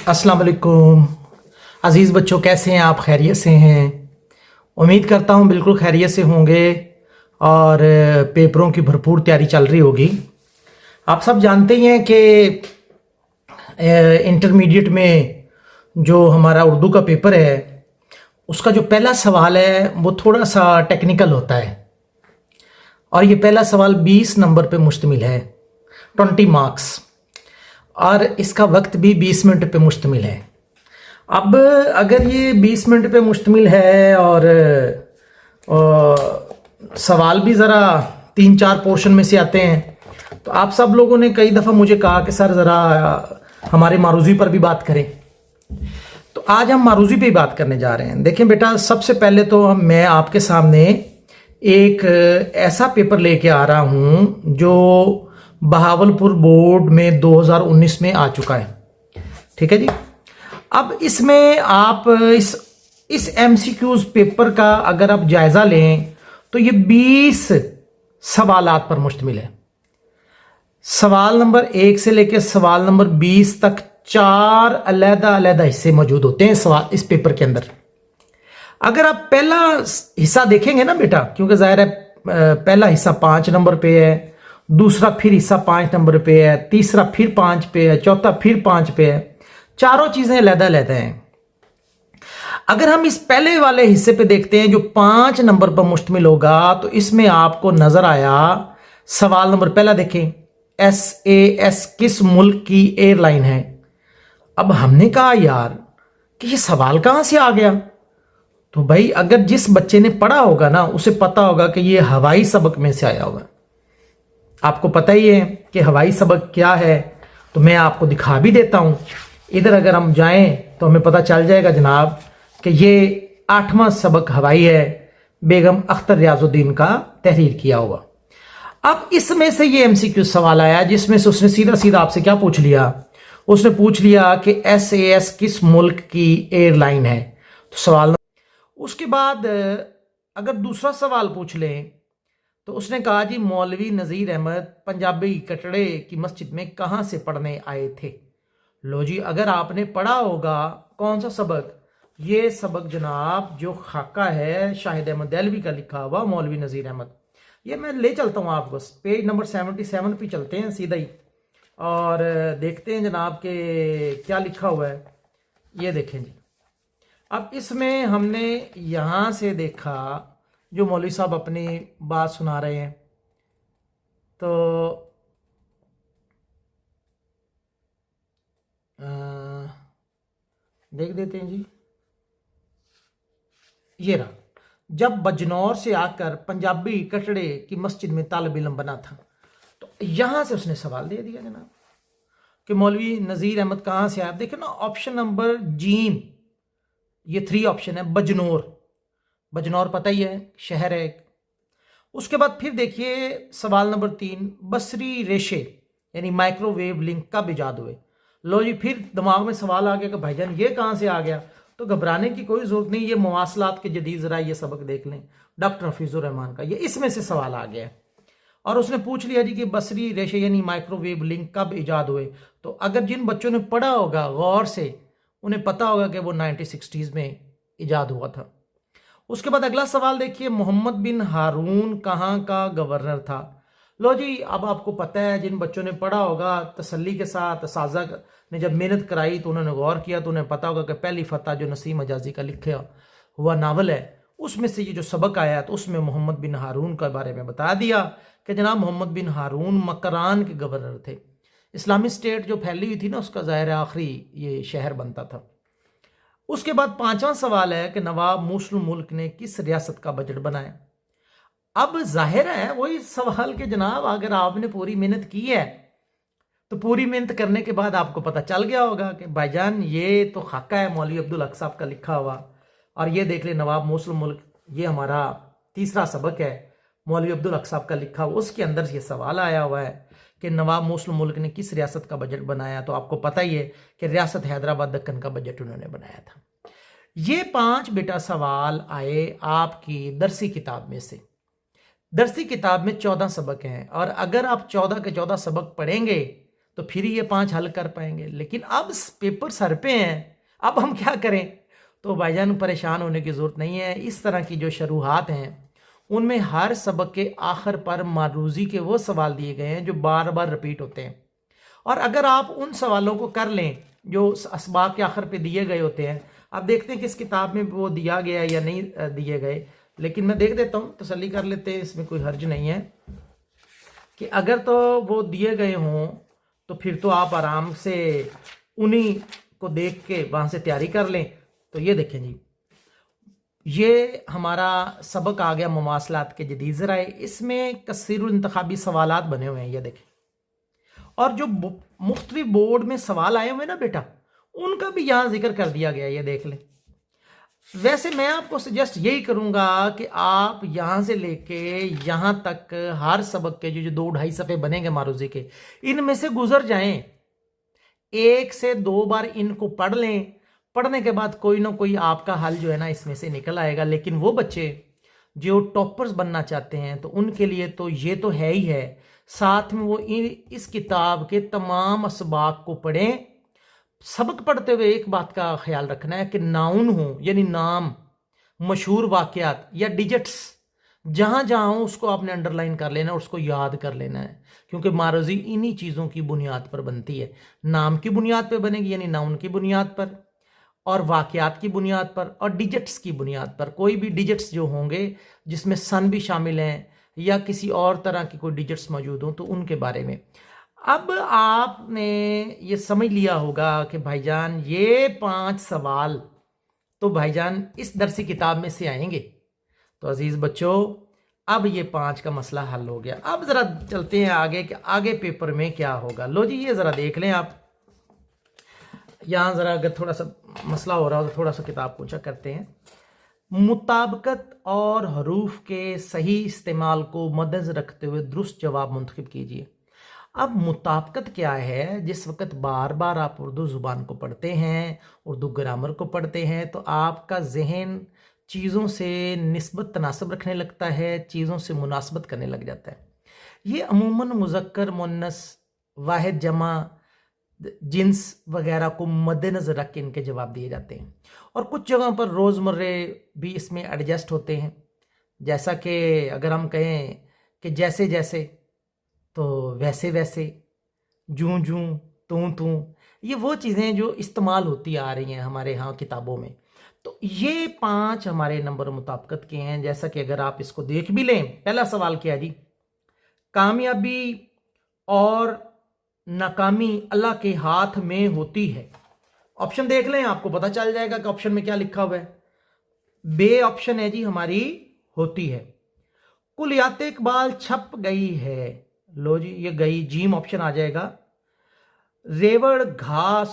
अस्सलाम वालेकुम अज़ीज़ बच्चों, कैसे हैं आप? खैरियत से हैं? उम्मीद करता हूँ बिल्कुल खैरियत से होंगे और पेपरों की भरपूर तैयारी चल रही होगी। आप सब जानते ही हैं कि इंटरमीडिएट में जो हमारा उर्दू का पेपर है उसका जो पहला सवाल है वो थोड़ा सा टेक्निकल होता है और ये पहला सवाल 20 नंबर पे मुश्तमिल है, 20 मार्क्स, और इसका वक्त भी 20 मिनट पे मुश्तमिल है। अब अगर ये 20 मिनट पे मुश्तमिल है और सवाल भी ज़रा 3-4 पोर्शन में से आते हैं, तो आप सब लोगों ने कई दफ़ा मुझे कहा कि सर ज़रा हमारे मारूज़ी पर भी बात करें। तो आज हम मारूज़ी पे ही बात करने जा रहे हैं। देखें बेटा, सबसे पहले तो मैं आपके सामने एक ऐसा पेपर लेके आ रहा हूँ जो बहावलपुर बोर्ड में 2019 में आ चुका है। ठीक है जी। अब इसमें आप इस एमसीक्यूज पेपर का अगर आप जायजा लें तो ये 20 सवालात पर मुश्तमिल है। सवाल नंबर 1 से लेकर सवाल नंबर 20 तक 4 अलग-अलग हिस्से मौजूद होते हैं सवाल इस पेपर के अंदर। अगर आप पहला हिस्सा देखेंगे ना बेटा, क्योंकि जाहिर है पहला हिस्सा 5 नंबर पे है, दूसरा फिर हिस्सा 5 नंबर पे है, तीसरा फिर 5 पे है, चौथा फिर 5 पे है, चारों चीजें अलग-अलग हैं। अगर हम इस पहले वाले हिस्से पे देखते हैं जो 5 नंबर पर मुश्तमिल होगा, तो इसमें आपको नजर आया सवाल नंबर पहला देखें, SAS किस मुल्क की एयरलाइन है। अब हमने कहा यार कि ये सवाल कहां से आ गया, तो भाई अगर जिस बच्चे ने पढ़ा होगा ना उसे पता होगा कि ये हवाई सबक में से आया होगा। आपको पता ही है कि हवाई सबक क्या है, तो मैं आपको दिखा भी देता हूं। इधर अगर हम जाएं तो हमें पता चल जाएगा जनाब कि ये 8वां सबक हवाई है, बेगम अख्तर रियाजुद्दीन का तहरीर किया हुआ। अब इसमें से ये एमसीक्यू सवाल आया जिसमें से उसने सीधा सीधा आपसे क्या पूछ लिया, उसने पूछ लिया कि SAS किस मुल्क की एयरलाइन है। तो सवाल उसके बाद अगर दूसरा सवाल पूछ लें तो उसने कहा जी मौलवी नज़ीर अहमद पंजाबी कटड़े की मस्जिद में कहाँ से पढ़ने आए थे। लो जी, अगर आपने पढ़ा होगा कौन सा सबक, ये सबक जनाब जो खाका है शाहिद अहमद देहलवी का लिखा हुआ मौलवी नज़ीर अहमद, ये मैं ले चलता हूँ आपको, पेज नंबर 77 पे चलते हैं सीधा ही और देखते हैं जनाब के क्या लिखा हुआ है। ये देखें जी। अब इसमें हमने यहाँ से देखा जो मौलवी साहब अपनी बात सुना रहे हैं, तो देख देते हैं जी। ये रहा, जब बजनौर से आकर पंजाबी कटड़े की मस्जिद में तालिब इल्म बना था, तो यहां से उसने सवाल दे दिया जनाब कि मौलवी नज़ीर अहमद कहां से आया। देखिए ना, ऑप्शन नंबर जीम, ये 3 ऑप्शन है। बजनौर, बजनौर पता ही है शहर है एक। उसके बाद फिर देखिए सवाल नंबर 3, बसरी रेशे यानी माइक्रोवेव लिंक कब इजाद हुए। लो जी, फिर दिमाग में सवाल आ गया कि भाईजान ये कहाँ से आ गया। तो घबराने की कोई जरूरत नहीं, ये मवासलात के जदीद जरा ये सबक देख लें डॉक्टर हफीजुर रहमान का, ये इसमें से सवाल आ गया और उसने पूछ लिया जी कि बसरी रेशे यानी माइक्रोवेव लिंक कब इजाद हुए। तो अगर जिन बच्चों ने पढ़ा होगा गौर से, उन्हें पता होगा कि वो 1960s में इजाद हुआ था। उसके बाद अगला सवाल देखिए, मोहम्मद बिन हारून कहाँ का गवर्नर था। लो जी, अब आपको पता है, जिन बच्चों ने पढ़ा होगा तसल्ली के साथ, साजा ने जब मेहनत कराई तो उन्होंने गौर किया तो उन्हें पता होगा कि पहली फतह जो नसीम अजाजी का लिखा हुआ नावल है उसमें से ये जो सबक आया तो उसमें मोहम्मद बिन हारून के बारे में बता दिया कि जनाब मोहम्मद बिन हारून मकरान के गवर्नर थे। इस्लामी स्टेट जो फैली हुई थी ना, उसका ज़ाहिर आखिरी ये शहर बनता था। उसके बाद 5वां सवाल है कि नवाब मुस्लिम मुल्क ने किस रियासत का बजट बनाया। अब जाहिर है वही सवाल के जनाब अगर आपने पूरी मेहनत की है तो पूरी मेहनत करने के बाद आपको पता चल गया होगा कि भाईजान ये तो खाका है मौलवी अब्दुल हक साहब का लिखा हुआ। और ये देख ले नवाब मुस्लिम मुल्क, ये हमारा तीसरा सबक है मौलवी अब्दुल हक साहब का लिखा हुआ, उसके अंदर ये सवाल आया हुआ है कि नवाब मुस्लिम मुल्क ने किस रियासत का बजट बनाया। तो आपको पता ही है कि रियासत हैदराबाद दक्कन का बजट उन्होंने बनाया था। ये 5 बेटा सवाल आए आपकी दरसी किताब में से। दरसी किताब में 14 सबक हैं और अगर आप 14 के 14 सबक पढ़ेंगे तो फिर ये 5 हल कर पाएंगे। लेकिन अब पेपर सर पे हैं, अब हम क्या करें? तो भाईजान परेशान होने की ज़रूरत नहीं है। इस तरह की जो शुरुआत हैं उनमें हर सबक के आखिर पर मारूजी के वो सवाल दिए गए हैं जो बार बार रिपीट होते हैं, और अगर आप उन सवालों को कर लें जो असबाब के आखिर पे दिए गए होते हैं, आप देखते हैं कि इस किताब में वो दिया गया या नहीं दिए गए, लेकिन मैं देख देता हूँ, तसल्ली कर लेते हैं, इसमें कोई हर्ज नहीं है कि अगर तो वो दिए गए हों तो फिर तो आप आराम से उन्हीं को देख के वहाँ से तैयारी कर लें। तो ये देखें जी, ये हमारा सबक आ गया मुमासलात के जदीद ज़राए। इसमें कसीरुल इंतखाबी सवालात बने हुए हैं, ये देखें, और जो मुख्तलिफ बोर्ड में सवाल आए हुए ना बेटा, उनका भी यहाँ जिक्र कर दिया गया, ये देख लें। वैसे मैं आपको सजेस्ट यही करूंगा कि आप यहां से लेके यहां तक हर सबक के जो 2-2.5 सफ़े बनेंगे मारूजी के, इनमें से गुजर जाएं, 1 से 2 बार इनको पढ़ लें। पढ़ने के बाद कोई ना कोई आपका हल जो है ना इसमें से निकल आएगा। लेकिन वो बच्चे जो टॉपर्स बनना चाहते हैं तो उनके लिए तो ये तो है ही है, साथ में वो इस किताब के तमाम असबाक को पढ़ें। सबक पढ़ते हुए एक बात का ख्याल रखना है कि नाउन हो यानी नाम, मशहूर वाकयात या डिजिट्स, जहां जहां हो उसको आपने अंडरलाइन कर लेना है, उसको याद कर लेना है, क्योंकि मारूजी इन्हीं चीज़ों की बुनियाद पर बनती है। नाम की बुनियाद पर बनेगी यानी नाउन की बुनियाद पर, और वाकयात की बुनियाद पर, और डिजिट्स की बुनियाद पर। कोई भी डिजिट्स जो होंगे जिसमें सन भी शामिल हैं या किसी और तरह की कोई डिजिट्स मौजूद हों तो उनके बारे में। अब आपने ये समझ लिया होगा कि भाईजान ये 5 सवाल तो भाईजान इस दरसी किताब में से आएंगे। तो अजीज़ बच्चों, अब ये 5 का मसला हल हो गया। अब ज़रा चलते हैं आगे कि आगे पेपर में क्या होगा। लो जी, ये ज़रा देख लें आप, यहाँ ज़रा अगर थोड़ा सा मसला हो रहा हो तो थोड़ा सा किताब पूछा करते हैं। मुताबकत और हरूफ के सही इस्तेमाल को मद्देनज़र रखते हुए दुरुस्त जवाब मुंतखब कीजिए। अब मुताबकत क्या है? जिस वक्त बार बार आप उर्दू ज़ुबान को पढ़ते हैं, उर्दू ग्रामर को पढ़ते हैं, तो आपका जहन चीज़ों से निस्बत तनासब रखने लगता है, चीज़ों से मुनासबत करने लग जाता है। ये अमूमन मुज़क्कर, मुन्नस, वाहिद, जमा, जिन्स वगैरह को मद्देनज़र रख के इनके जवाब दिए जाते हैं। और कुछ जगहों पर रोज़मर्रे भी इसमें एडजस्ट होते हैं, जैसा कि अगर हम कहें कि जैसे जैसे तो वैसे वैसे, जूं जूं, तूं तूं, ये वो चीज़ें जो इस्तेमाल होती आ रही हैं हमारे यहाँ किताबों में। तो ये 5 हमारे नंबर मुताबकत के हैं। जैसा कि अगर आप इसको देख भी लें, पहला सवाल क्या है जी? कामयाबी और नाकामी अल्लाह के हाथ में होती है। ऑप्शन देख लें, आपको पता चल जाएगा कि ऑप्शन में क्या लिखा हुआ है। बे ऑप्शन है जी हमारी होती है। कुलियात इकबाल छप गई है। लो जी, ये गई, जीम ऑप्शन आ जाएगा। रेवड़ घास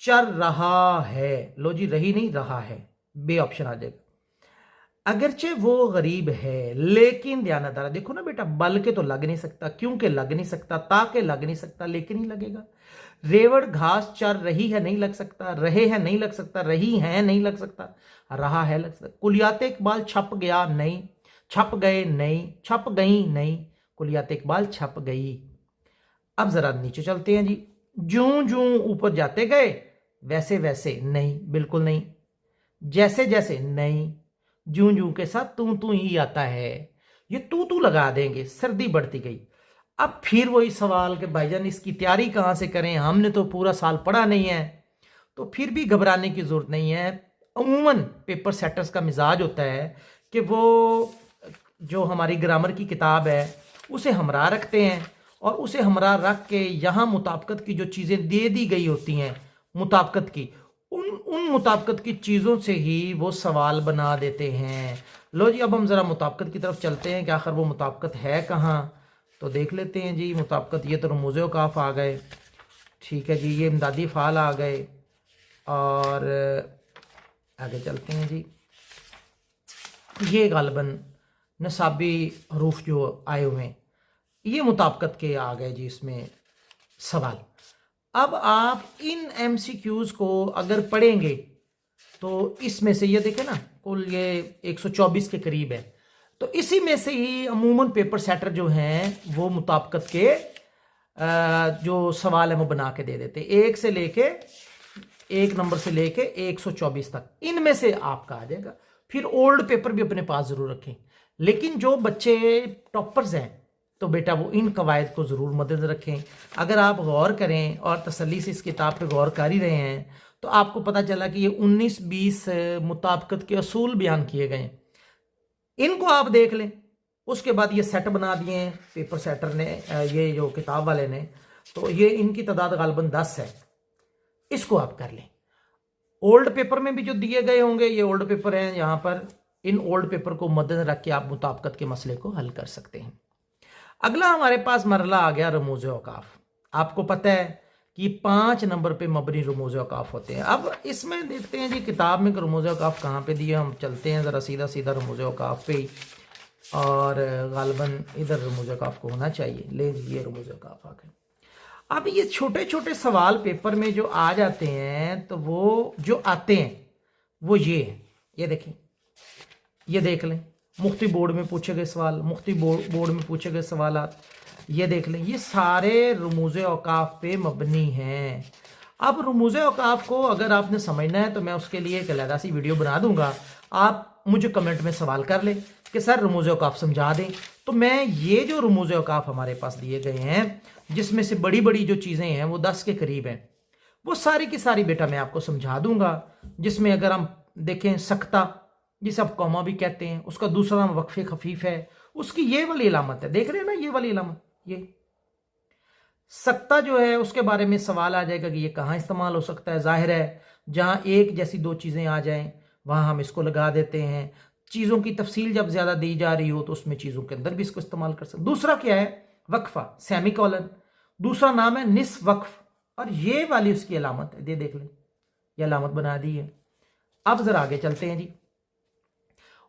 चर रहा है। लो जी, रही नहीं, रहा है, बे ऑप्शन आ जाएगा। अगरचे वो गरीब है लेकिन, ध्यानदार देखो ना बेटा, बल के तो लग नहीं सकता, क्योंकि लग नहीं सकता, ताके लग नहीं सकता, लेकिन ही लगेगा। रेवड़ घास चर रही है, नहीं लग सकता। रहे हैं, नहीं लग सकता। रही है, नहीं लग सकता। रहा है, लग सकता। कुलियात इकबाल छप गया, नहीं। छप गए, नहीं। छप गई, नहीं। कुलियात इकबाल छप गई। अब जरा नीचे चलते हैं जी। जूं जूं ऊपर जाते गए, वैसे वैसे, नहीं, बिल्कुल नहीं। जैसे जैसे, नहीं। जूं जूं के साथ तू तू ही आता है, ये तू तू लगा देंगे। सर्दी बढ़ती गई। अब फिर वही सवाल कि भाईजान इसकी तैयारी कहाँ से करें? हमने तो पूरा साल पढ़ा नहीं है। तो फिर भी घबराने की जरूरत नहीं है। अमूमन पेपर सेटर्स का मिजाज होता है कि वो जो हमारी ग्रामर की किताब है उसे हमरा रखते हैं, और उसे हमरा रख के यहाँ मुताबकत की जो चीज़ें दे दी गई होती हैं मुताबकत की, उन मुताबकत की चीज़ों से ही वो सवाल बना देते हैं। लो जी, अब हम ज़रा मुताबकत की तरफ चलते हैं कि आखिर वो मुताबकत है कहाँ। तो देख लेते हैं जी मुताबकत। ये तो रमूज़ औक़ाफ़ आ गए, ठीक है जी। ये इमदादी फ़ाल आ गए, और आगे चलते हैं जी। ये गालिबन नसाबी हरूफ जो आए हुए हैं, ये मुताबकत के आ गए जी इसमें सवाल। अब आप इन MCQs को अगर पढ़ेंगे तो इसमें से ये देखें ना, कुल ये 124 के करीब है। तो इसी में से ही अमूमन पेपर सेटर जो हैं वो मुताबकत के जो सवाल है वो बना के दे देते हैं, एक नंबर से लेके 124 तक, इनमें से आपका आ जाएगा। फिर ओल्ड पेपर भी अपने पास जरूर रखें। लेकिन जो बच्चे टॉपर्स हैं तो बेटा वो इन कवायद को ज़रूर मदद रखें। अगर आप गौर करें और तसल्ली से इस किताब पे गौर कर ही रहे हैं तो आपको पता चला कि ये 19-20 मुताबिकत के असूल बयान किए गए, इनको आप देख लें। उसके बाद ये सेट बना दिए हैं पेपर सेटर ने, ये जो किताब वाले ने, तो ये इनकी तादाद गालबन 10 है, इसको आप कर लें। ओल्ड पेपर में भी जो दिए गए होंगे ये ओल्ड पेपर हैं, यहाँ पर इन ओल्ड पेपर को मद्देनजर रख के आप मुताबिकत के मसले को हल कर सकते हैं। अगला हमारे पास मरला आ गया रमूज औकाफ। आपको पता है कि 5 नंबर पे मबनी रमूज औकाफ होते हैं। अब इसमें देखते हैं जी किताब में रमूज औकाफ कहाँ पे दिए, हम चलते हैं ज़रा सीधा सीधा रमूज औकाफ पे, और गालबन इधर रमूज औकाफ को होना चाहिए। ले ये रमूज औकाफ आ गए। अब ये छोटे छोटे सवाल पेपर में जो आ जाते हैं तो वो जो आते हैं वो ये है, ये देखें, ये देख लें, मुफ्ती बोर्ड में पूछे गए सवाल, मुफ्ती बोर्ड में पूछे गए सवाल, ये देख लें, ये सारे रमूज़ औकाफ पे मबनी हैं। अब रमूज़ औकाफ को अगर आपने समझना है तो मैं उसके लिए एक अलग सी वीडियो बना दूंगा, आप मुझे कमेंट में सवाल कर लें कि सर रमूज़ औकाफ समझा दें। तो मैं ये जो रमूज़ औकाफ हमारे पास दिए गए हैं जिसमें से बड़ी बड़ी जो चीज़ें हैं वो 10 के करीब हैं, वो सारी की सारी बेटा मैं आपको समझा दूंगा। जिसमें अगर हम देखें सख्ता, जिसे आप कौमा भी कहते हैं, उसका दूसरा नाम वक्फ़े खफीफ है, उसकी ये वाली इलामत है, देख रहे हैं ना ये वाली इलामत, ये सख्ता जो है उसके बारे में सवाल आ जाएगा कि ये कहाँ इस्तेमाल हो सकता है। जाहिर है जहाँ एक जैसी दो चीज़ें आ जाएं वहाँ हम इसको लगा देते हैं। चीज़ों की तफसील जब ज़्यादा दी जा रही हो तो उसमें चीज़ों के अंदर भी इसको इस्तेमाल कर सकते। दूसरा क्या है, वक्फा, सेमी कॉलन, दूसरा नाम है निस्फ वक्फ, और ये वाली उसकी अलामत है, देख लें, ये अलामत बना दी है। अब जरा आगे चलते हैं जी।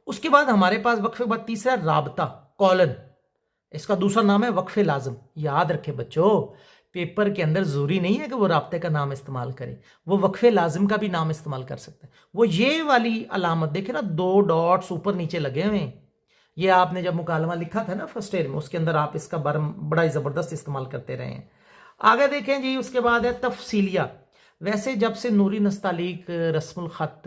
उसके बाद हमारे पास वक्फे बाद तीसरा राबता, कॉलन, इसका दूसरा नाम है वक्फे लाजम। याद रखें बच्चों, पेपर के अंदर जरूरी नहीं है कि वो राब्ते का नाम इस्तेमाल करे, वो वक्फे लाजिम का भी नाम इस्तेमाल कर सकते हैं। वो ये वाली अलामत देखे ना, 2 डॉट्स ऊपर नीचे लगे हुए हैं, ये आपने जब मुकालमा लिखा था ना फर्स्ट ईयर में, उसके अंदर आप इसका बड़ा ही ज़बरदस्त इस्तेमाल करते रहे हैं। आगे देखें जी, उसके बाद है तफसीलिया। वैसे जब से नूरी नस्तालीक रस्मुल ख़त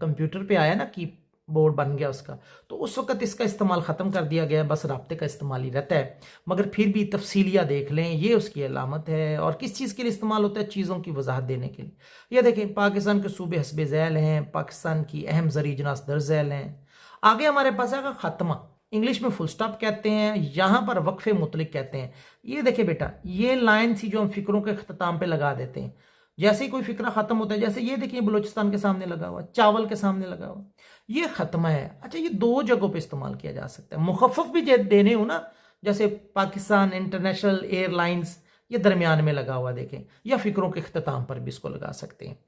कंप्यूटर पे आया ना, की बोर्ड बन गया उसका, तो उस वक्त इसका इस्तेमाल ख़त्म कर दिया गया, बस राब्ते का इस्तेमाल ही रहता है। मगर फिर भी तफसीलिया देख लें, ये उसकी अलामत है। और किस चीज़ के लिए इस्तेमाल होता है, चीज़ों की वजाहत देने के लिए। ये देखें, पाकिस्तान के सूबे हस्बे झैल हैं, पाकिस्तान की अहम ज़री अजनास दर झैल हैं। आगे हमारे पास आएगा ख़त्मा, इंग्लिश में फुल स्टॉप कहते हैं, यहाँ पर वक्फे मुतलिक कहते हैं। ये देखिए बेटा, ये लाइन थी जो हम फिक्रों के अख्ताम पे लगा देते हैं। जैसे ही कोई फिक्रा खत्म होता है, जैसे ये देखिए बलूचिस्तान के सामने लगा हुआ, चावल के सामने लगा हुआ, ये खत्मा है। अच्छा, ये 2 जगहों पे इस्तेमाल किया जा सकता है। मुखफ़फ़ भी देने हो ना, जैसे पाकिस्तान इंटरनेशनल एयरलाइंस, ये दरमियान में लगा हुआ देखें, या फिक्रों के अख्ताम पर भी इसको लगा सकते हैं।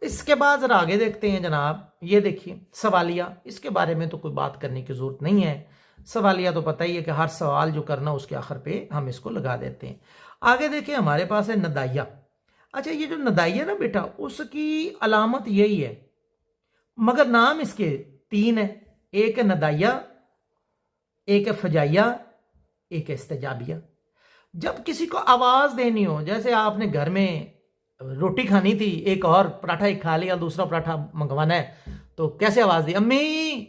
इसके बाद जरा आगे देखते हैं जनाब, ये देखिए सवालिया, इसके बारे में तो कोई बात करने की जरूरत नहीं है। सवालिया तो पता ही है कि हर सवाल जो करना उसके आखिर पे हम इसको लगा देते हैं। आगे देखिए हमारे पास है नदाइया। अच्छा, ये जो नदाइया ना बेटा, उसकी अलामत यही है, मगर नाम इसके 3 है। एक है नदाइया, एक है फजाइया, एक है इस्तेजाबिया। जब किसी को आवाज देनी हो, जैसे आपने घर में रोटी खानी थी, एक और पराठा एक खा लिया, दूसरा पराठा मंगवाना है, तो कैसे आवाज दी, अम्मी।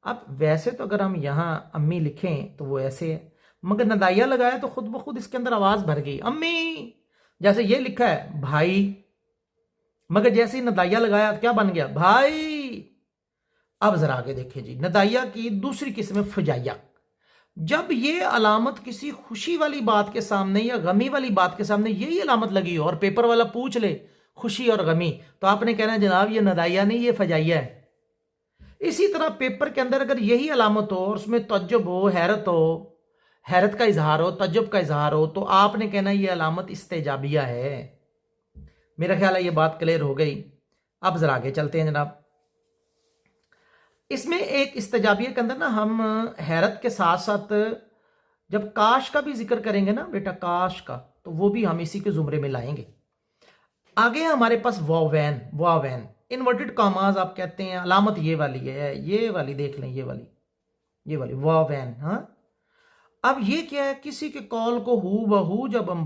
अब वैसे तो अगर हम यहाँ अम्मी लिखें तो वो ऐसे है, मगर नदाइया लगाया तो खुद ब खुद इसके अंदर आवाज भर गई, अम्मी। जैसे ये लिखा है भाई, मगर जैसे ही नदाइया लगाया क्या बन गया, भाई। अब जरा आगे देखिए जी, नदाइया की दूसरी किस्म है फजाइया। जब ये अलामत किसी खुशी वाली बात के सामने या गमी वाली बात के सामने यही अलामत लगी हो और पेपर वाला पूछ ले खुशी और गमी, तो आपने कहना जनाब ये नदाइया नहीं, ये फजाइया है। इसी तरह पेपर के अंदर अगर यही अलामत हो और उसमें तज्जुब हो, हैरत का इजहार हो, तज्जुब का इजहार हो, तो आपने कहना ये अलामत इस्तेजाबिया है। मेरा ख्याल है ये बात क्लियर हो गई। अब जरा आगे चलते हैं जनाब। इसमें एक इस्तेजाबिया के अंदर ना हम हैरत के साथ साथ जब काश का भी जिक्र करेंगे ना बेटा, काश का, तो वो भी हम इसी के जुमरे में लाएंगे। आगे हमारे पास वावैन, वावैन इन्वर्टेड कॉमास आप कहते हैं, अलामत ये वाली है, ये वाली देख लें, ये वाली वावैन। हाँ, अब ये क्या है, किसी के कॉल को हू बहू जब हम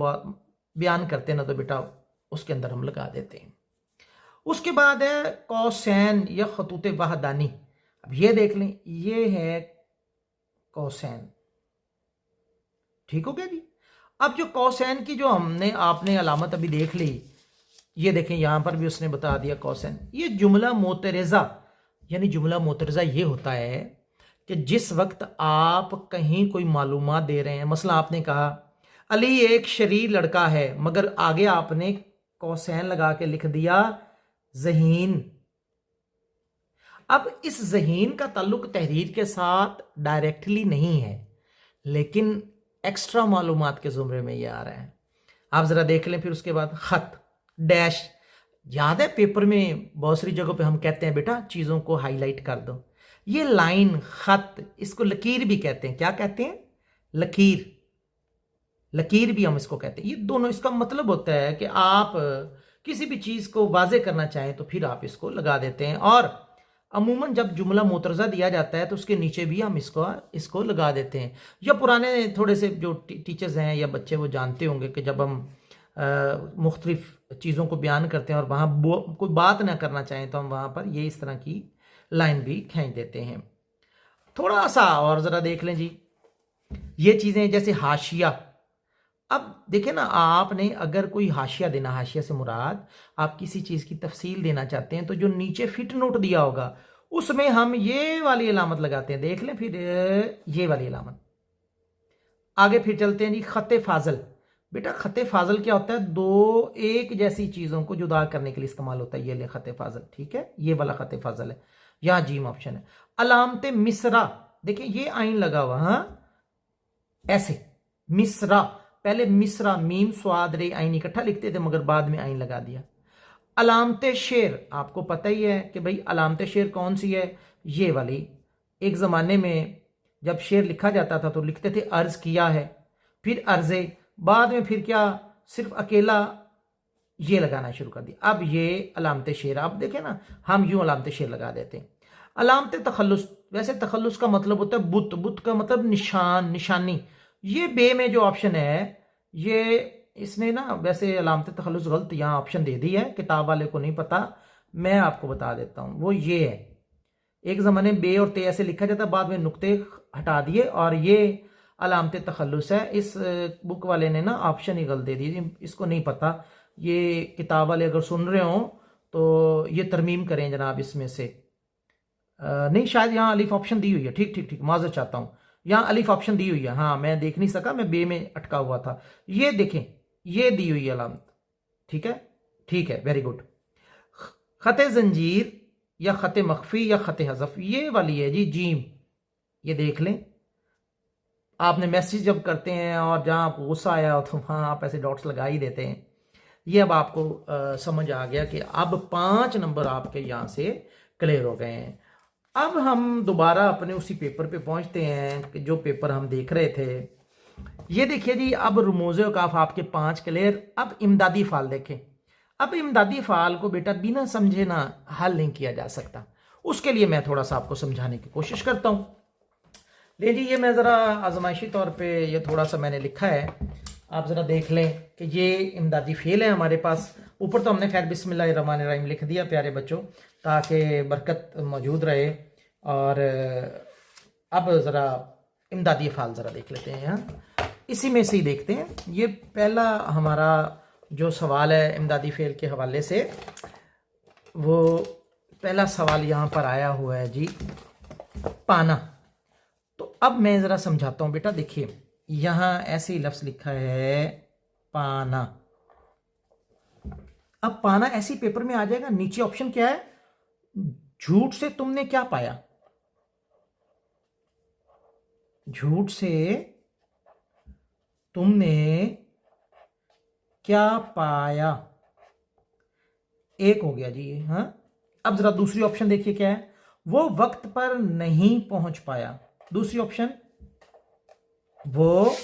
बयान करते हैं ना तो बेटा उसके अंदर हम लगा देते हैं। उसके बाद है कौसैन या खतूत वहदानी। अब ये देख लें, ये है कौसैन। ठीक हो गया जी। अब जो कौसैन की जो हमने आपने अलामत अभी देख ली, ये देखें यहां पर भी उसने बता दिया कौसैन। ये जुमला मोतरज़ा, यानी जुमला मोतरज़ा ये होता है कि जिस वक्त आप कहीं कोई मालूमात दे रहे हैं, मसला आपने कहा अली एक शरीर लड़का है, मगर आगे आपने कौसैन लगा के लिख दिया ज़हीन। अब इस ज़हीन का ताल्लुक तहरीर के साथ डायरेक्टली नहीं है, लेकिन एक्स्ट्रा मालूमात के ज़ुमरे में ये आ रहा है। आप ज़रा देख लें। फिर उसके बाद ख़त डैश। याद है पेपर में बहुत सारी जगहों पे हम कहते हैं बेटा चीज़ों को हाईलाइट कर दो। ये लाइन ख़त, इसको लकीर भी कहते हैं। क्या कहते हैं? लकीर। लकीर भी हम इसको कहते हैं। ये दोनों, इसका मतलब होता है कि आप किसी भी चीज़ को वाजे करना चाहें तो फिर आप इसको लगा देते हैं। और अमूमन जब जुमला मुतरज़ा दिया जाता है तो उसके नीचे भी हम इसको लगा देते हैं। या पुराने थोड़े से जो टीचर्स हैं या बच्चे वो जानते होंगे कि जब हम मुख्तलिफ चीज़ों को बयान करते हैं और वहाँ कोई बात ना करना चाहें तो हम वहाँ पर ये इस तरह की लाइन भी खींच देते हैं। थोड़ा सा और ज़रा देख लें जी, ये चीज़ें जैसे हाशिया। अब देखें ना, आपने अगर कोई हाशिया देना, हाशिया से मुराद आप किसी चीज़ की तफसील देना चाहते हैं तो जो नीचे फिट नोट दिया होगा उसमें हम ये वाली अलामत लगाते हैं। देख लें फिर ये वाली अलामत। आगे फिर चलते हैं जी, खत फाजल। बेटा खत फाजल क्या होता है? दो एक जैसी चीज़ों को जुदा करने के लिए इस्तेमाल होता है। ये ले खत फाजल, ठीक है, ये वाला खत फाजल है। यहाँ जीम ऑप्शन है। अलामत मिसरा, देखिए ये आइन लगा हुआ, हाँ ऐसे मिसरा। पहले मिसरा मीम स्वाद रे आइन इकट्ठा लिखते थे, मगर बाद में आइन लगा दिया। अलामत शेर, आपको पता ही है कि भाई अलामत शेर कौन सी है? ये वाली। एक ज़माने में जब शेर लिखा जाता था तो लिखते थे अर्ज किया है, फिर अर्जे, बाद में फिर क्या सिर्फ अकेला ये लगाना शुरू कर दिया। अब ये अलामत शेर, आप देखें ना, हम यूं अलामत शेर लगा देते हैं। अलामत तखल्लुस, वैसे तखल्लुस का मतलब होता है बुत, बुत का मतलब निशान, निशानी। ये बे में जो ऑप्शन है, ये इसने ना वैसे अलामत तखल्लुस गलत यहाँ ऑप्शन दे दी है, किताब वाले को नहीं पता, मैं आपको बता देता हूँ। वो ये है, एक ज़माने में बे और ते ऐसे लिखा जाता, बाद में नुक्ते हटा दिए और ये अलामत तखल्लुस है। इस बुक वाले ने ना ऑप्शन ही गलत दे दी, इसको नहीं पता। ये किताब वाले अगर सुन रहे हो तो ये तरमीम करें जनाब इसमें से। नहीं, शायद यहाँ अलिफ ऑप्शन दी हुई है। ठीक ठीक ठीक, माजर चाहता हूँ, यहाँ अलिफ ऑप्शन दी हुई है। हाँ मैं देख नहीं सका, मैं बे में अटका हुआ था। ये देखें, ये दी हुई है अलामत। ठीक है, ठीक है, वेरी गुड। खत जंजीर या खत मख्फी या खत हज़फ, ये वाली है जी जीम। ये देख लें, आपने मैसेज जब करते हैं और जहाँ आपको गुस्सा आया हो तो वहाँ आप ऐसे डॉट्स लगा ही देते हैं। ये अब आपको समझ आ गया कि अब 5 नंबर आपके यहाँ से क्लियर हो गए हैं। अब हम दोबारा अपने उसी पेपर पे पहुंचते हैं कि जो पेपर हम देख रहे थे। ये देखिए जी, अब रुमूज़े काफ आपके 5 क्लियर। अब इमदादी फ़ाल देखें। अब इमदादी फ़ाल को बेटा बिना समझे ना हल नहीं किया जा सकता, उसके लिए मैं थोड़ा सा आपको समझाने की कोशिश करता हूँ। ले जी, ये मैं ज़रा आजमाइशी तौर पे ये थोड़ा सा मैंने लिखा है, आप ज़रा देख लें कि ये इमदादी फ़ेल है हमारे पास। ऊपर तो हमने खैर बिस्मिल्लाहिर्रहमानिर्रहीम लिख दिया प्यारे बच्चों, ताकि बरकत मौजूद रहे। और अब ज़रा इमदादी फ़ाल ज़रा देख लेते हैं। यहाँ इसी में से ही देखते हैं। ये पहला हमारा जो सवाल है इमदादी फ़ेल के हवाले से, वो पहला सवाल यहाँ पर आया हुआ है जी, पाना। तो अब मैं ज़रा समझाता हूँ बेटा। देखिए यहाँ ऐसे ही लफ्ज़ लिखा है पाना। अब पाना ऐसी पेपर में आ जाएगा। नीचे ऑप्शन क्या है? झूठ से तुमने क्या पाया? झूठ से तुमने क्या पाया, एक हो गया जी ये। हाँ, अब जरा दूसरी ऑप्शन देखिए क्या है? वो वक्त पर नहीं पहुंच पाया। दूसरी ऑप्शन, वो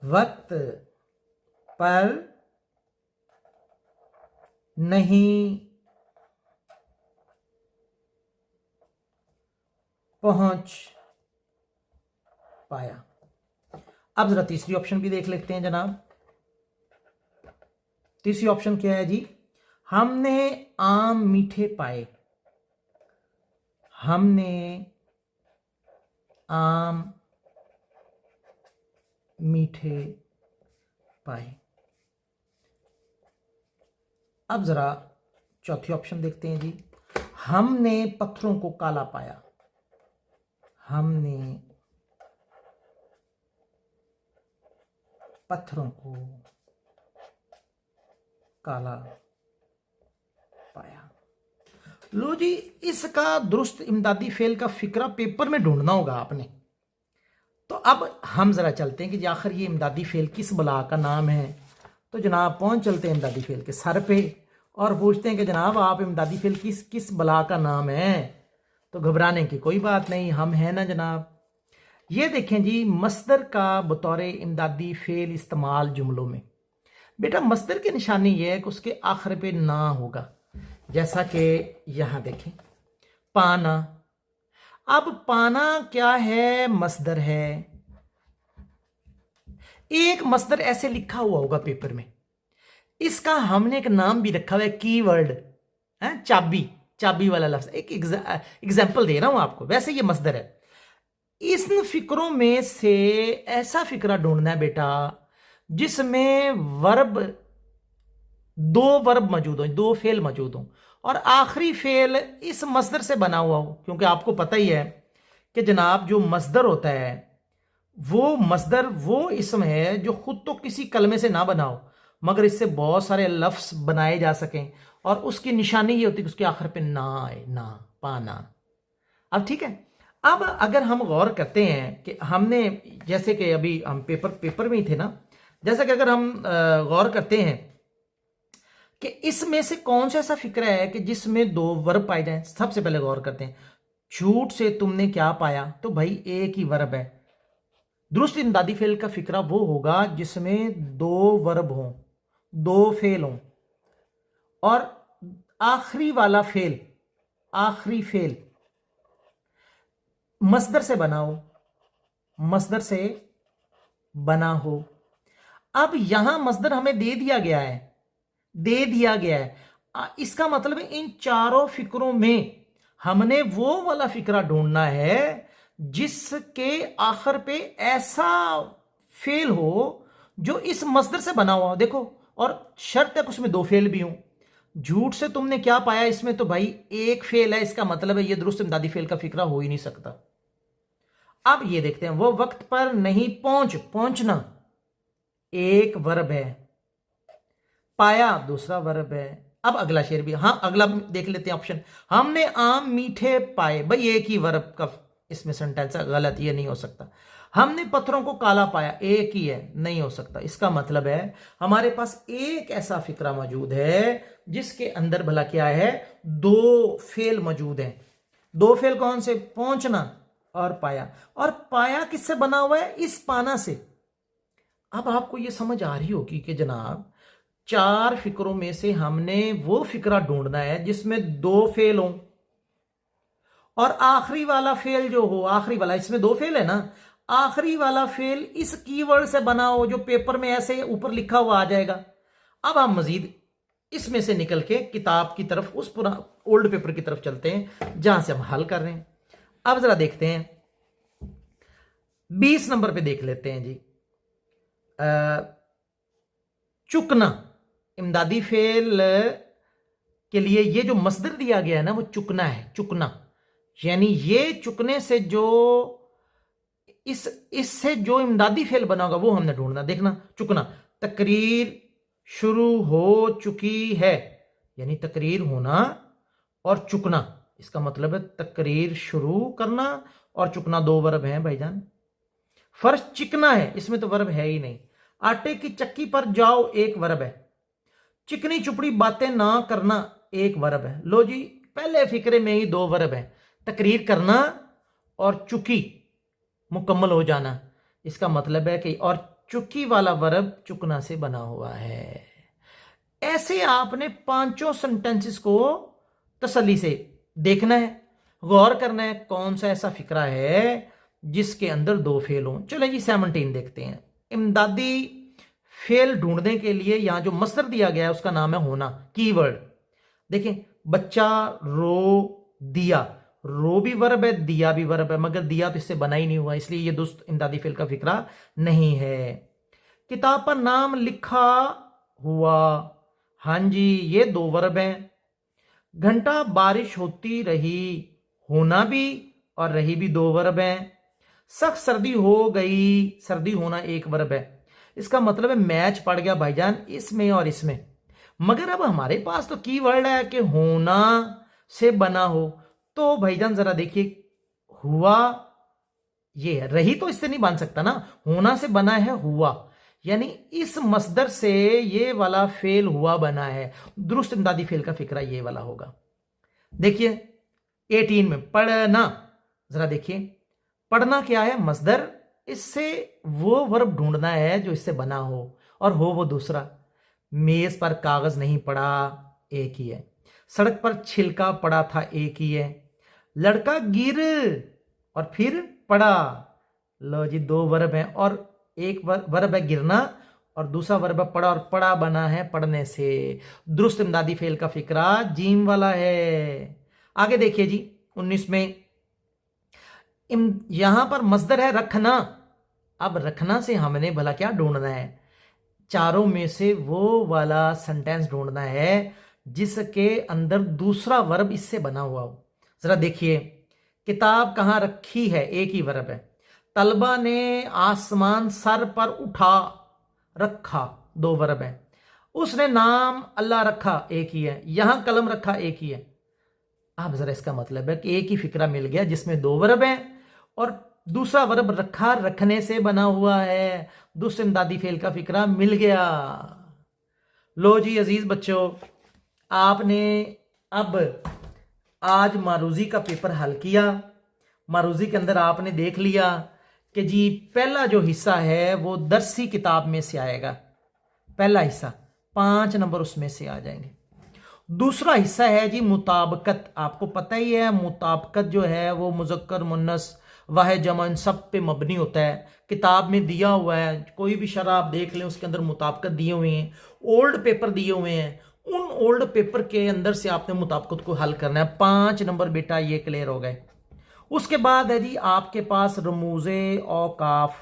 वक्त पर नहीं पहुंच पाया। अब जरा तीसरी ऑप्शन भी देख लेते हैं जनाब। तीसरी ऑप्शन क्या है जी? हमने आम मीठे पाए। हमने आम मीठे पाए। अब जरा चौथी ऑप्शन देखते हैं जी। हमने पत्थरों को काला पाया। हमने पत्थरों को काला पाया। लो जी, इसका दुरुस्त इमदादी फेल का फिक्रा पेपर में ढूंढना होगा आपने। तो अब हम जरा चलते हैं कि आखिर ये इमदादी फेल किस बला का नाम है। तो जनाब पहुंच चलते हैं इमदादी फेल के सर पे और पूछते हैं कि जनाब आप इमदादी फेल किस बला का नाम है। तो घबराने की कोई बात नहीं, हम हैं ना जनाब। ये देखें जी, मस्दर का बतौर इमदादी फेल इस्तेमाल जुमलों में। बेटा मस्दर की निशानी ये है कि उसके आखिर पे ना होगा। जैसा कि यहां देखें, पाना। अब पाना क्या है? मस्दर है। एक मस्दर ऐसे लिखा हुआ होगा पेपर में, इसका हमने एक नाम भी रखा हुआ है, कीवर्ड है, चाबी। चाबी वाला लफ्ज। एक एग्जाम्पल दे रहा हूं आपको। वैसे ये मस्दर है। इन फिक्रों में से ऐसा फिक्रा ढूंढना है बेटा जिसमें वर्ब, दो वर्ब मौजूद हो, दो फेल मौजूद हो और आखिरी फेल इस मस्दर से बना हुआ हो। क्योंकि आपको पता ही है कि जनाब जो मस्दर होता है वो मस्दर वो इसम है जो खुद तो किसी कलमे से ना बना हो मगर इससे बहुत सारे लफ्ज बनाए जा सकें और उसकी निशानी ये होती है कि उसके आखिर पे ना आए, ना, पाना। अब ठीक है। अब अगर हम गौर करते हैं कि हमने, जैसे कि अभी हम पेपर में ही थे ना, जैसे कि अगर हम गौर करते हैं कि इसमें से कौन सा ऐसा फिक्र है कि जिसमें दो वर्ब पाए जाएं। सबसे पहले गौर करते हैं, झूठ से तुमने क्या पाया? तो भाई एक ही वर्ब है। दुरुस्त इमदादी फेल का फिक्रा वो होगा जिसमें दो वर्ब हों, दो फेल हों और आखिरी वाला फेल, आखिरी फेल मस्दर से बना हो, मस्दर से बना हो। अब यहां मस्दर हमें दे दिया गया है, दे दिया गया है। इसका मतलब है इन चारों फिक्रों में हमने वो वाला फिक्रा ढूंढना है जिसके आखिर पे ऐसा फेल हो जो इस मस्दर से बना हुआ हो। देखो, और शर्त है कि उसमें दो फेल भी हों। झूठ से तुमने क्या पाया, इसमें तो भाई एक फेल है। इसका मतलब है ये दुरुस्त इमदादी फेल का फिक्रा हो ही नहीं सकता। अब ये देखते हैं, वो वक्त पर नहीं पहुंचना एक वर्ब है, पाया दूसरा वर्ब है। अब अगला शेर भी, हाँ अगला देख लेते हैं ऑप्शन। हमने आम मीठे पाए, भाई एक ही वर्ब का इसमें सेंटेंस है, गलत ये नहीं हो सकता। हमने पत्थरों को काला पाया, एक ही है, नहीं हो सकता। इसका मतलब है हमारे पास एक ऐसा फिक्रा मौजूद है जिसके अंदर भला क्या है, दो फेल मौजूद हैं। दो फेल कौन से? पहुंचना और पाया। और पाया किससे बना हुआ है? इस पाना से। अब आपको यह समझ आ रही होगी कि जनाब चार फिक्रों में से हमने वो फिक्रा ढूंढना है जिसमें दो फेल हो और आखिरी वाला फेल जो हो, आखिरी वाला, इसमें दो फेल है ना, आखिरी वाला फेल इस कीवर्ड से बना हो जो पेपर में ऐसे ऊपर लिखा हुआ आ जाएगा। अब हम मजीद इसमें से निकल के किताब की तरफ, उस पूरा ओल्ड पेपर की तरफ चलते हैं जहां से हम हल कर रहे हैं। अब जरा देखते हैं 20 नंबर पे देख लेते हैं जी। चुकना, इमदादी फेल के लिए ये जो मस्दर दिया गया है ना वो चुकना है। चुकना यानी ये चुकने से जो इससे जो इमदादी फेल बना होगा वो हमने ढूंढना। देखना, चुकना, तकरीर शुरू हो चुकी है, यानी तकरीर होना और चुकना, इसका मतलब है तकरीर शुरू करना और चुकना दो वर्ब हैं भाईजान। फर्श चिकना है, इसमें तो वर्ब है ही नहीं। आटे की चक्की पर जाओ, एक वर्ब है। चिकनी चुपड़ी बातें ना करना, एक वर्ब है। लो जी, पहले फिक्रे में ही दो वर्ब है, तकरीर करना और चुकी मुकम्मल हो जाना। इसका मतलब है कि और चुकी वाला वर्ब चुकना से बना हुआ है। ऐसे आपने पांचों सेंटेंसेस को तसल्ली से देखना है गौर करना है कौन सा ऐसा फिक्रा है जिसके अंदर दो फेल हो। चलो जी 17 देखते हैं। इमदादी फेल ढूंढने के लिए यहां जो मसदर दिया गया है उसका नाम है होना, कीवर्ड। देखिए बच्चा रो दिया, रो भी वर्ब है, दिया भी वर्ब है, मगर दिया तो इससे बना ही नहीं हुआ, इसलिए ये दुरुस्त इमदादी फेल का फिक्रा नहीं है। किताब पर नाम लिखा हुआ, हां जी ये दो वर्ब हैं। घंटा बारिश होती रही, होना भी और रही भी दो वर्ब हैं। सख्त सर्दी हो गई, सर्दी होना एक वर्ब है। इसका मतलब है मैच पड़ गया भाईजान इसमें और इसमें। मगर अब हमारे पास तो कीवर्ड है कि होना से बना हो, तो भाईजान जरा देखिए हुआ ये है, रही तो इससे नहीं बन सकता ना, होना से बना है हुआ, यानी इस मसदर से ये वाला फेल हुआ बना है। दुरुस्त इमदादी फेल का फिक्रा ये वाला होगा। देखिए 18 में पढ़ना, जरा देखिए पढ़ना क्या है, मसदर, इससे वो वर्ब ढूंढना है जो इससे बना हो और हो वो दूसरा। मेज पर कागज नहीं पड़ा, एक ही है। सड़क पर छिलका पड़ा था, एक ही है। लड़का गिर और फिर पड़ा, लो जी दो वर्ब हैं और एक वर्ब है गिरना और दूसरा वर्ब है पड़ा, और पड़ा बना है पढ़ने से। दुरुस्त इमदादी फेल का फिक्रा जीम वाला है। आगे देखिए जी 19 में यहां पर मसदर है रखना। अब रखना से हमने भला क्या ढूंढना है, चारों में से वो वाला सेंटेंस ढूंढना है जिसके अंदर दूसरा वर्ब इससे बना हुआ हो। जरा देखिए किताब कहां रखी है, एक ही वर्ब है। तलबा ने आसमान सर पर उठा, रखा दो वर्ब है। उसने नाम अल्लाह रखा, एक ही है। यहां कलम रखा, एक ही है। अब जरा इसका मतलब है कि एक ही फिक्रा मिल गया जिसमें दो वर्ब है और दूसरा वर्ब रखा रखने से बना हुआ है। दूसरे इमदादी फेल का फिक्रा मिल गया। लो जी अजीज बच्चों, आपने अब आज मारूजी का पेपर हल किया। मारूजी के अंदर आपने देख लिया कि जी पहला जो हिस्सा है वो दरसी किताब में से आएगा, पहला हिस्सा 5 नंबर उसमें से आ जाएंगे। दूसरा हिस्सा है जी मुताबकत। आपको पता ही है मुताबकत जो है वो मुज़क्कर मुन्नस वाहिद जमा इन सब पे मबनी होता है। किताब में दिया हुआ है, कोई भी शरह आप देख लें उसके अंदर मुताबकत दिए हुए हैं, ओल्ड पेपर दिए हुए हैं, उन ओल्ड पेपर के अंदर से आपने मुताबकत को हल करना है। 5 नंबर बेटा ये क्लियर हो गए। उसके बाद है जी आपके पास रमूजे औकाफ,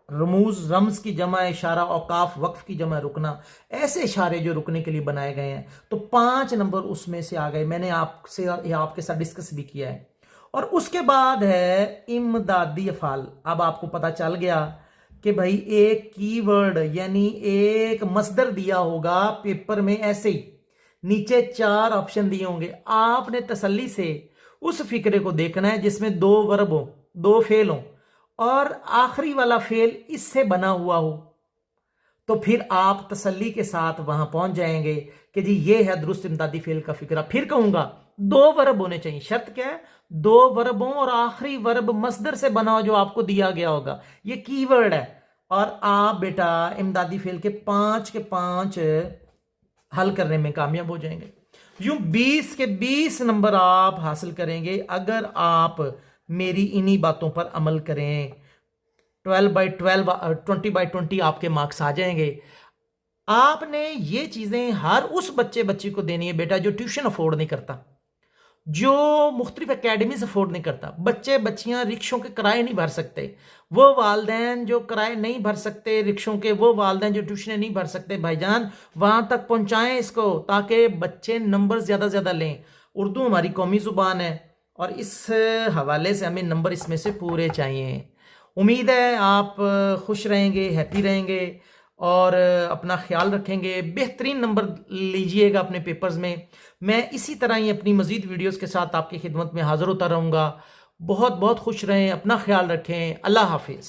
रमूज रम्स की जमा इशारा, औकाफ वक्फ की जमा रुकना, ऐसे इशारे जो रुकने के लिए बनाए गए हैं। तो 5 नंबर उसमें से आ गए, मैंने आपके साथ डिस्कस भी किया है। और उसके बाद है इमदादी अफाल। अब आपको पता चल गया कि भाई एक कीवर्ड यानी एक मसदर दिया होगा पेपर में, ऐसे ही नीचे 4 ऑप्शन दिए होंगे। आपने तसल्ली से उस फिक्रे को देखना है जिसमें दो वर्ब हो, दो फेल हो और आखिरी वाला फेल इससे बना हुआ हो, तो फिर आप तसल्ली के साथ वहां पहुंच जाएंगे कि जी ये है दुरुस्त इमदादी फेल का फिक्रा। फिर कहूंगा 2 वर्ब होने चाहिए। शर्त क्या है, 2 वर्ब हो और आखिरी वर्ब मसदर से बना हो जो आपको दिया गया होगा, ये कीवर्ड है। और आप बेटा इमदादी फेल के 5 के 5 हल करने में कामयाब हो जाएंगे। यूं 20 के 20 नंबर आप हासिल करेंगे अगर आप मेरी इन्हीं बातों पर अमल करें। 12/12 20/20 आपके मार्क्स आ जाएंगे। आपने ये चीजें हर उस बच्ची को देनी है बेटा जो ट्यूशन अफोर्ड नहीं करता, जो मुख्तलिफ एकेडमीज अफोर्ड नहीं करता। बच्चे बच्चियां रिक्शों के किराए नहीं भर सकते, वो वालदैन जो किराए नहीं भर सकते रिक्शों के, वो वालदैन जो ट्यूशन नहीं भर सकते, भाईजान वहां तक पहुंचाएं इसको ताकि बच्चे नंबर ज्यादा ज्यादा लें। उर्दू हमारी कौमी जुबान है और इस हवाले से हमें नंबर इसमें से पूरे चाहिए। उम्मीद है आप खुश रहेंगे, हैप्पी रहेंगे और अपना ख्याल रखेंगे, बेहतरीन नंबर लीजिएगा अपने पेपर्स में। मैं इसी तरह ही अपनी मज़ीद वीडियोस के साथ आपकी खिदमत में हाज़िर होता रहूँगा। बहुत बहुत खुश रहें, अपना ख्याल रखें। अल्लाह हाफिज़।